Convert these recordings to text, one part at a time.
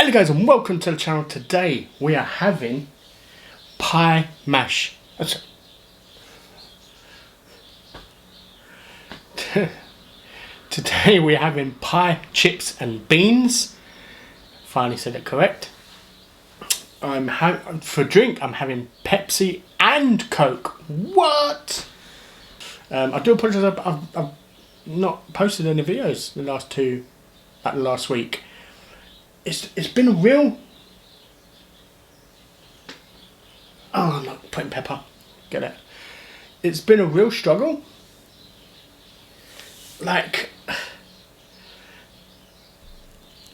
Hello guys and welcome to the channel. Today we are having pie mash. Today we're having pie, chips and beans. Finally said it correct. For drink I'm having Pepsi and Coke. What? I do apologise, I've not posted any videos the last week. It's been a real... Oh, I'm not putting pepper. Get it? It's been a real struggle. Like,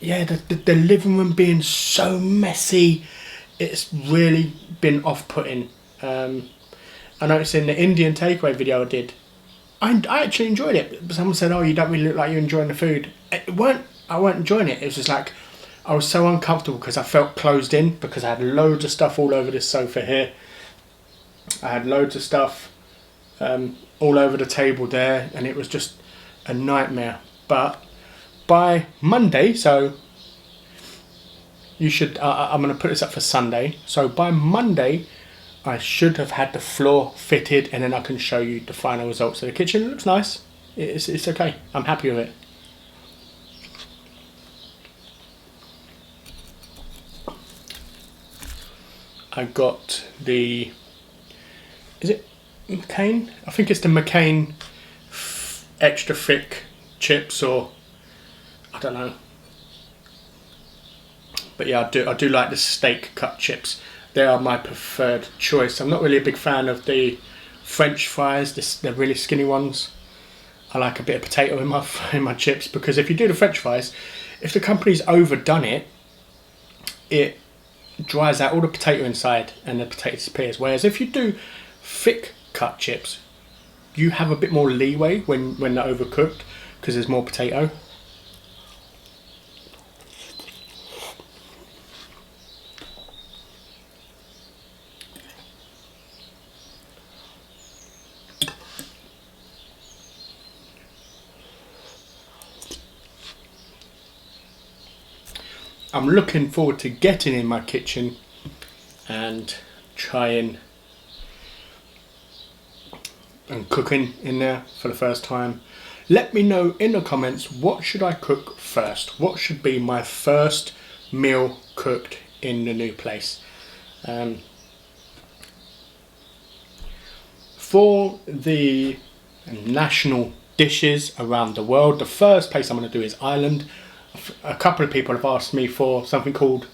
yeah, the living room being so messy, it's really been off-putting. I noticed in the Indian takeaway video I did, I actually enjoyed it. Someone said, "Oh, you don't really look like you're enjoying the food." I weren't enjoying it. It was just like, I was so uncomfortable because I felt closed in, because I had loads of stuff all over this sofa here. I had loads of stuff all over the table there, and it was just a nightmare. But by Monday, so you should, I'm going to put this up for Sunday, so by Monday I should have had the floor fitted, and then I can show you the final results of the kitchen. It looks nice. It's okay. I'm happy with it. I got the, is it McCain? I think it's the McCain extra thick chips, or I don't know. But yeah, I do like the steak cut chips. They are my preferred choice. I'm not really a big fan of the French fries, the really skinny ones. I like a bit of potato in my chips, because if you do the French fries, if the company's overdone it, it dries out all the potato inside and the potato disappears. Whereas if you do thick cut chips, you have a bit more leeway when they're overcooked, because there's more potato. I'm looking forward to getting in my kitchen and trying and cooking in there for the first time. Let me know in the comments, what should I cook first? What should be my first meal cooked in the new place? For the national dishes around the world, the first place I'm going to do is Ireland. A couple of people have asked me for something called,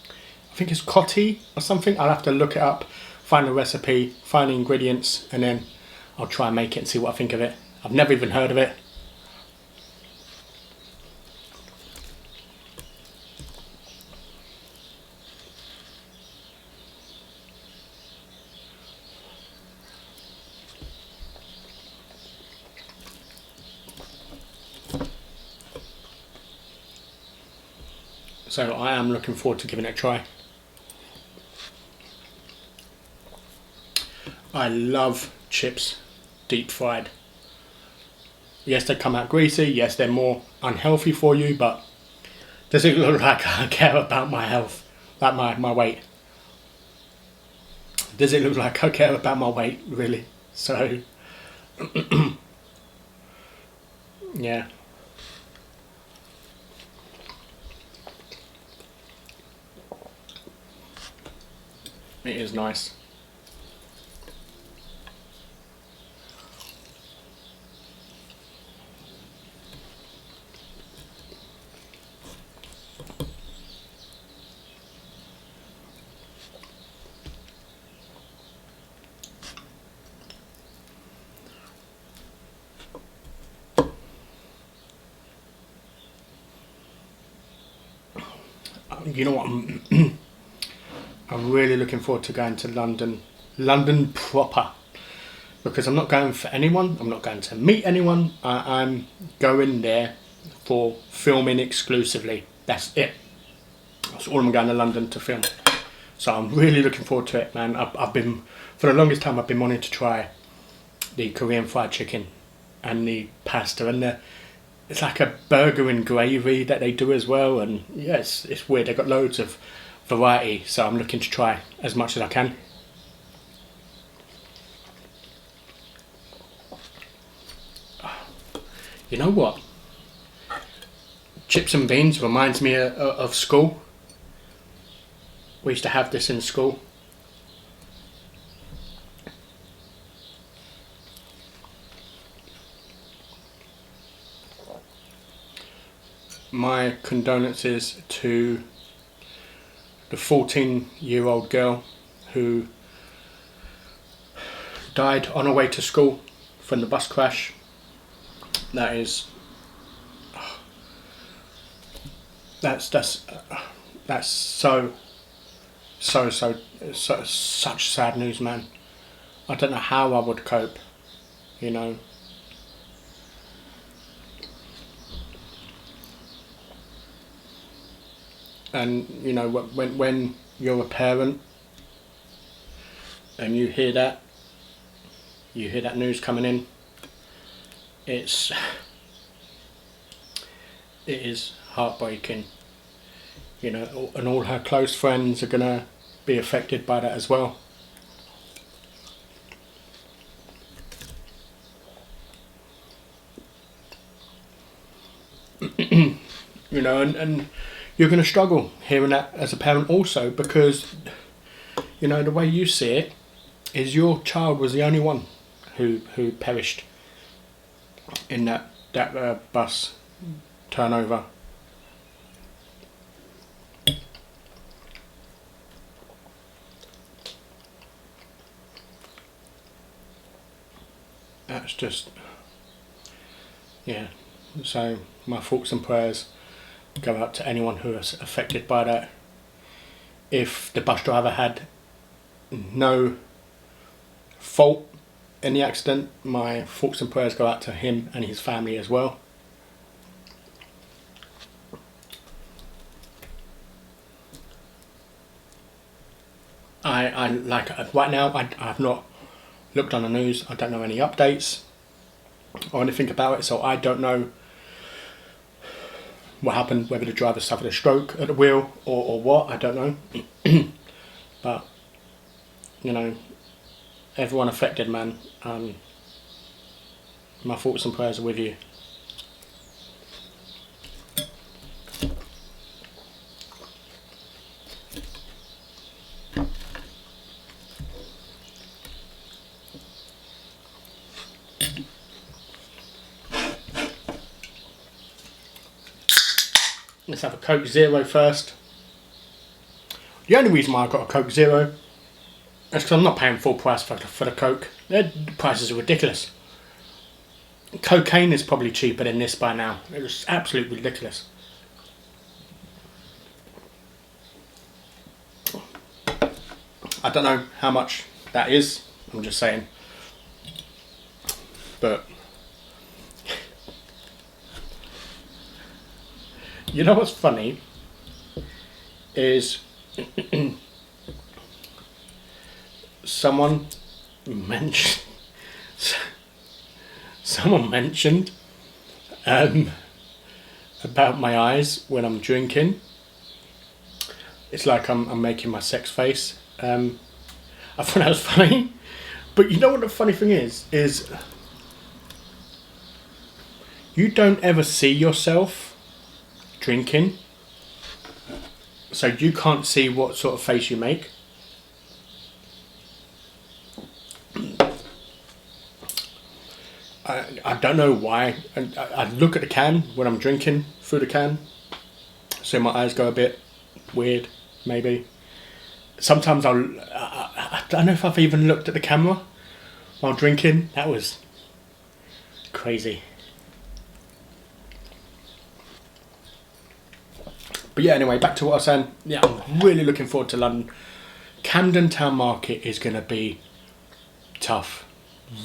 I think it's cotti or something. I'll have to look it up, find the recipe, find the ingredients, and then I'll try and make it and see what I think of it. I've never even heard of it. So I am looking forward to giving it a try. I love chips deep fried. Yes, they come out greasy. Yes, they're more unhealthy for you, but does it look like I care about my health, like my weight? Does it look like I care about my weight, really? So, yeah. It is nice. You know what? I'm really looking forward to going to London proper, because I'm not going for anyone. I'm not going to meet anyone. I'm going there for filming exclusively. That's it. That's all I'm going to London to film. So I'm really looking forward to it, man. I've been, for the longest time, I've been wanting to try the Korean fried chicken and the pasta, and it's like a burger and gravy that they do as well, and yeah, it's weird. They've got loads of variety, so I'm looking to try as much as I can. You know what? Chips and beans reminds me of school. We used to have this in school. My condolences to the 14-year-old girl who died on her way to school from the bus crash. That's such sad news, man. I don't know how I would cope, you know. And you know, when you're a parent and you hear that news coming in, it is heartbreaking, you know, and all her close friends are gonna be affected by that as well. You know, and you're going to struggle hearing that as a parent also, because, you know, the way you see it is your child was the only one who perished in that bus turnover. That's just, yeah. So my thoughts and prayers go out to anyone who is affected by that. If the bus driver had no fault in the accident, my thoughts and prayers go out to him and his family as well. I like right now I've not looked on the news. I don't know any updates or anything about it, so I don't know what happened, whether the driver suffered a stroke at the wheel or what, I don't know. But, you know, everyone affected, man, my thoughts and prayers are with you. Let's have a Coke Zero first. The only reason why I got a Coke Zero is because I'm not paying full price for the Coke. The prices are ridiculous. Cocaine is probably cheaper than this by now. It was absolutely ridiculous. I don't know how much that is, I'm just saying. But you know what's funny is someone mentioned about my eyes when I'm drinking. It's like I'm making my sex face. I thought that was funny, but you know what the funny thing is you don't ever see yourself drinking, so you can't see what sort of face you make. I don't know why. I look at the can when I'm drinking through the can, so my eyes go a bit weird, maybe. Sometimes I don't know if I've even looked at the camera while drinking. That was crazy. But yeah, anyway, back to what I was saying. Yeah, I'm really looking forward to London. Camden Town Market is going to be tough.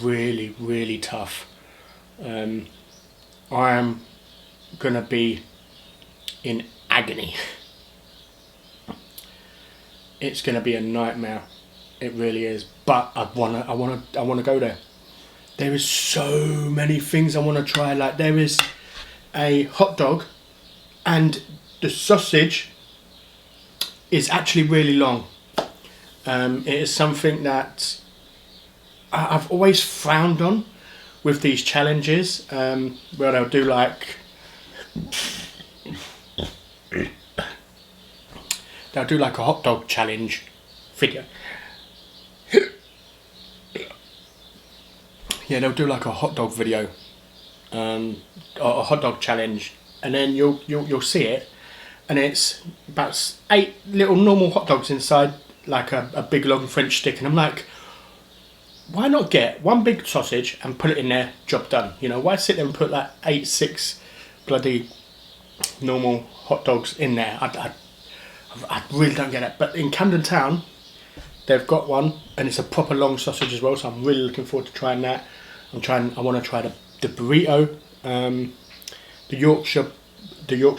Really, really tough. I am going to be in agony. It's going to be a nightmare. It really is. But I want to go there. There is so many things I want to try. Like there is a hot dog, and the sausage is actually really long. It is something that I've always frowned on with these challenges, where they'll do like a hot dog challenge video. Yeah, they'll do like a hot dog video, or a hot dog challenge, and then you'll see it, and it's about 8 little normal hot dogs inside like a big long French stick, and I'm like, why not get one big sausage and put it in there, job done? You know, why sit there and put like 6 bloody normal hot dogs in there? I really don't get it. But in Camden Town, they've got one, and it's a proper long sausage as well, so I'm really looking forward to trying that. I want to try the burrito, the Yorkshire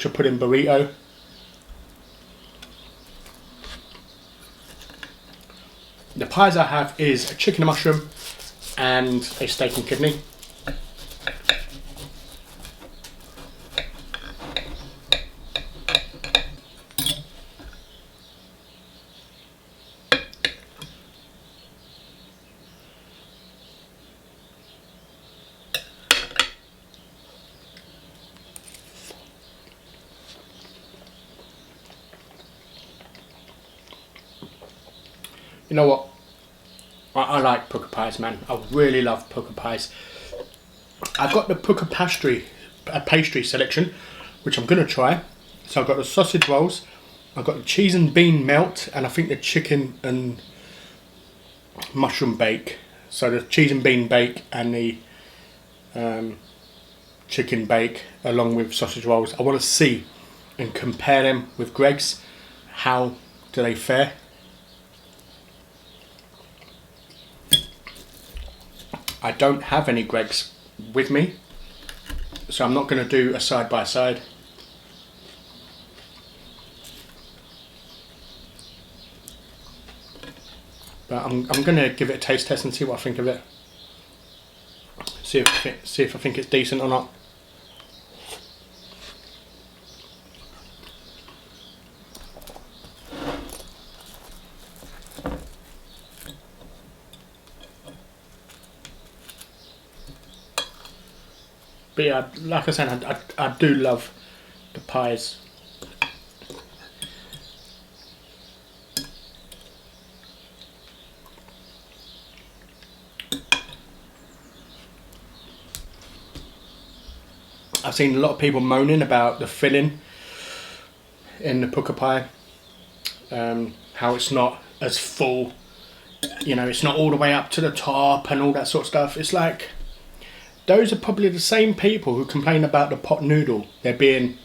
pudding burrito. The pies I have is a chicken and mushroom and a steak and kidney. You know what? I like pucker pies, man. I really love pucker pies. I've got the pucker pastry selection, which I'm going to try. So I've got the sausage rolls, I've got the cheese and bean melt, and I think the chicken and mushroom bake. So the cheese and bean bake and the chicken bake along with sausage rolls. I want to see and compare them with Greg's. How do they fare? I don't have any Greg's with me, so I'm not going to do a side by side. But I'm going to give it a taste test and see what I think of it. See if I think it's decent or not. But yeah, like I said, I do love the pies. I've seen a lot of people moaning about the filling in the pucker pie, how it's not as full, you know, it's not all the way up to the top and all that sort of stuff. It's like, those are probably the same people who complain about the pot noodle, there being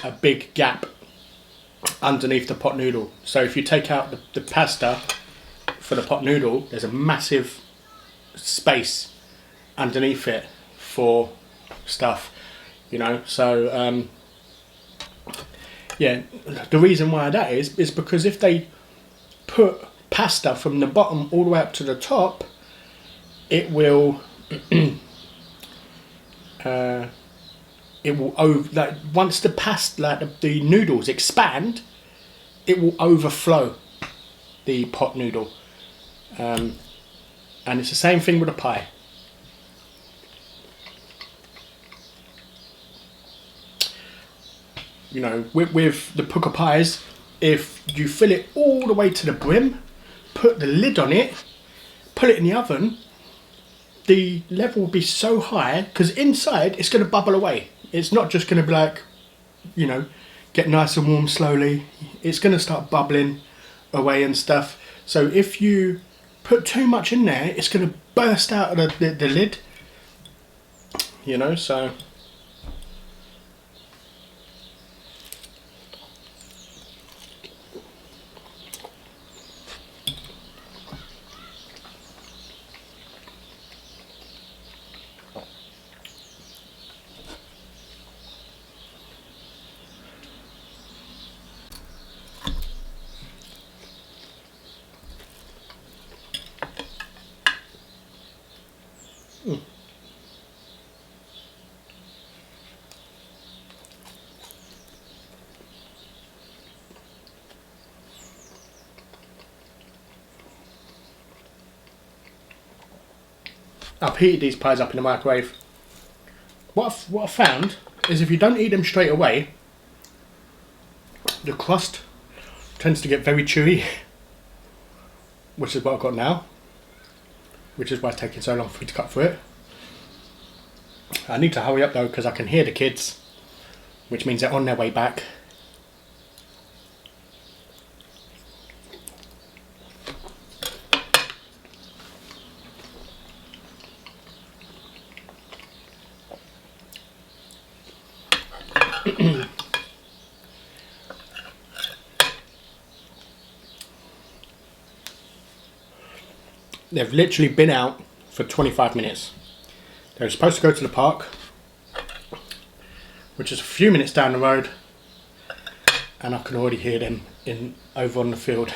a big gap underneath the pot noodle. So if you take out the pasta for the pot noodle, there's a massive space underneath it for stuff, you know. So yeah, the reason why that is because if they put pasta from the bottom all the way up to the top, it will once the pasta, like the noodles expand, it will overflow the pot noodle, and it's the same thing with a pie. You know, with the pucker pies, if you fill it all the way to the brim, put the lid on it, put it in the oven, the level will be so high, because inside it's going to bubble away. It's not just going to be like, you know, get nice and warm slowly. It's going to start bubbling away and stuff. So if you put too much in there, it's going to burst out of the lid, you know. So I've heated these pies up in the microwave. What I found is if you don't eat them straight away, the crust tends to get very chewy, which is what I've got now, which is why it's taking so long for me to cut through it. I need to hurry up though because I can hear the kids, which means they're on their way back. They've literally been out for 25 minutes. They were supposed to go to the park, which is a few minutes down the road, and I can already hear them over on the field.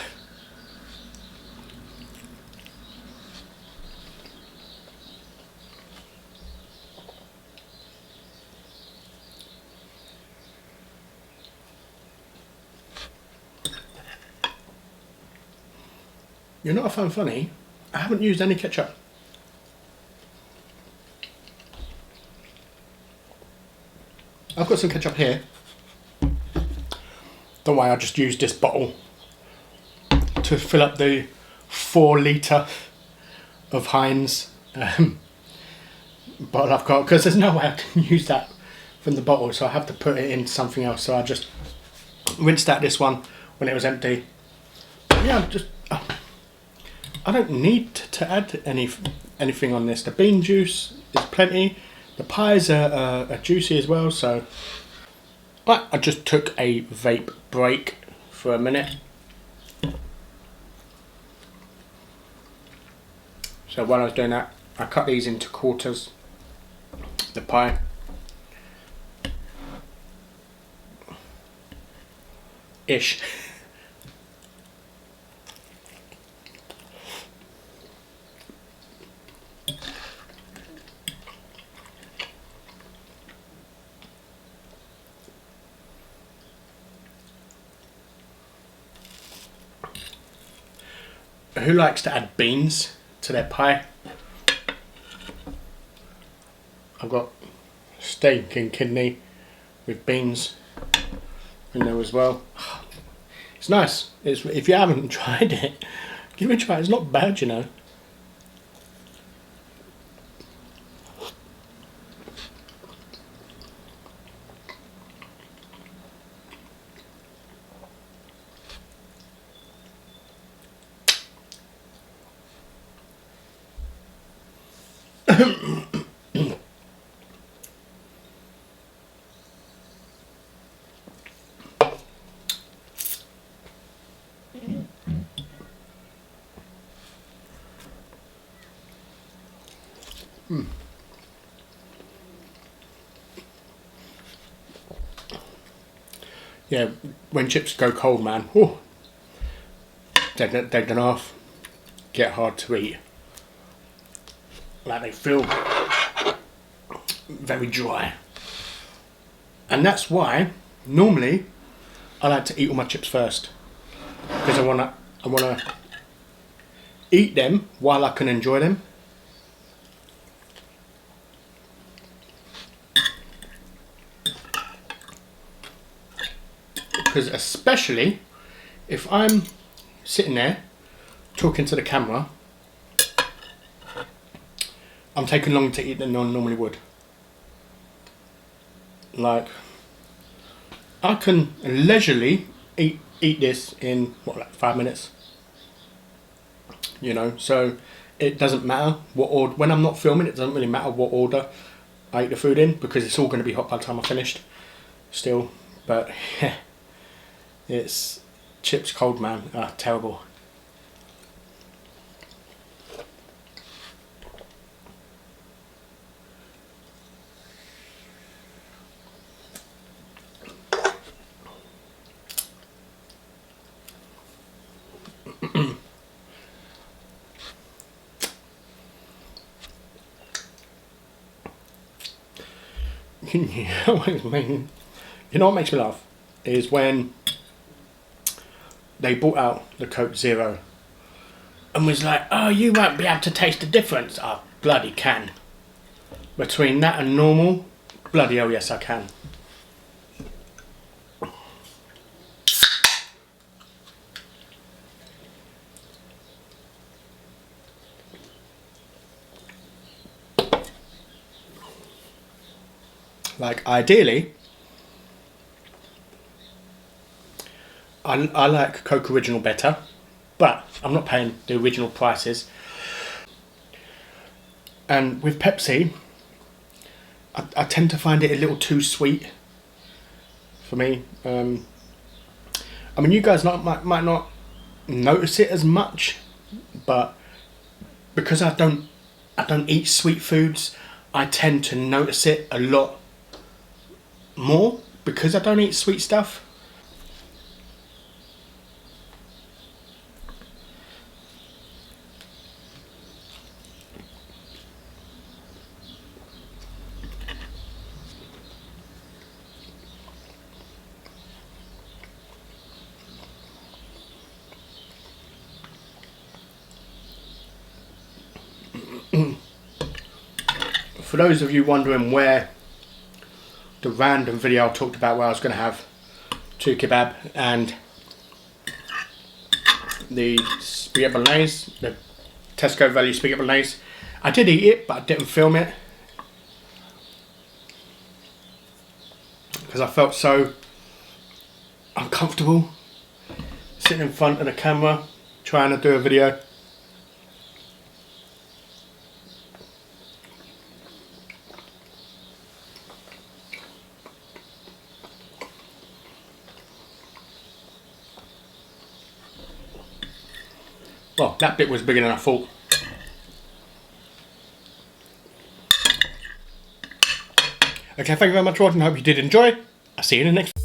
You're not a fan funny? I haven't used any ketchup. I've got some ketchup here. Don't worry, I just used this bottle to fill up the 4 litre of Heinz bottle I've got, because there's no way I can use that from the bottle, so I have to put it in something else. So I just rinsed out this one when it was empty. But yeah, I don't need to add anything on this. The bean juice is plenty. The pies are juicy as well, so... But I just took a vape break for a minute. So while I was doing that, I cut these into quarters, the pie. Ish. Who likes to add beans to their pie? I've got steak and kidney with beans in there as well. It's nice. If you haven't tried it, give it a try. It's not bad, you know. Yeah, when chips go cold, man, whew, they're gonna off, get hard to eat. Like they feel very dry. And that's why normally I like to eat all my chips first, because I wanna eat them while I can enjoy them. Because especially if I'm sitting there talking to the camera, I'm taking longer to eat than I normally would. Like, I can leisurely eat this in what, like 5 minutes, you know. So it doesn't matter what order. When I'm not filming, it doesn't really matter what order I eat the food in, because it's all going to be hot by the time I finished still. But yeah, it's chips cold, man. Terrible. You know what makes me laugh is when they brought out the Coke Zero and was like, oh, you won't be able to taste the difference. Oh, bloody can. Between that and normal, bloody hell yes I can. Like ideally, I like Coke Original better, but I'm not paying the original prices. And with Pepsi, I tend to find it a little too sweet for me. I mean, you guys might not notice it as much, but because I don't eat sweet foods, I tend to notice it a lot more because I don't eat sweet stuff. For those of you wondering where the random video I talked about where I was going to have 2 kebab and the spaghetti bolognese, the Tesco value spaghetti bolognese, I did eat it but I didn't film it because I felt so uncomfortable sitting in front of the camera trying to do a video. Well, that bit was bigger than I thought. Okay, thank you very much for watching. I hope you did enjoy. I'll see you in the next